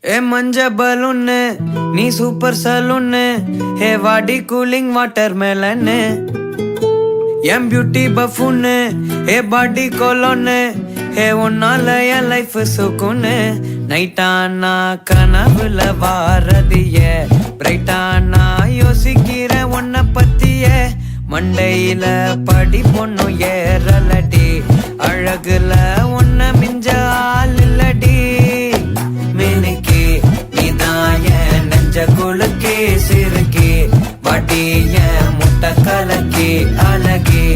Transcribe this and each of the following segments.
ஏ மஞ்ச பலூன்னு நீ சூப்பர் சலூன்னு ஹே வாடி கூலிங் வாட்டர் மேலன்னு என் பியூட்டி பஃபுன்னு ஹே பாடி கொலோன்னு ஹே உன்னால என் லைஃப் சுக்குன்னு நைட்டானா கனவுல வாரதிய பிரைட்டானா யோசிக்கிற உன்னை பத்திய மண்டையில படி பொண்ணு ஏறலடி அழகுல உன்னை மிஞ்ச ஆள் இல்லடி மினிக்கி நீதான் என் நெஞ்ச குலுக்கி சிறுக்கி வடிய முட்டை கலக்கி அழகி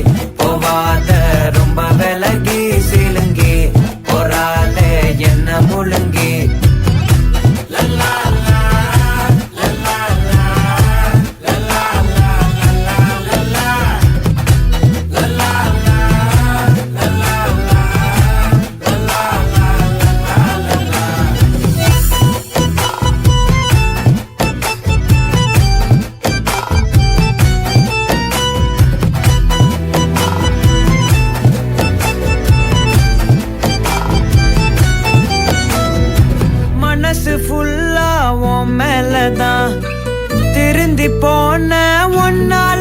போவாத ரொம்ப விலகி சிலுங்கி போறாலே என்ன முழுங்கி மனசு ஃபுல்லா உன் மேலதான் திருந்தி போன ஒன்னால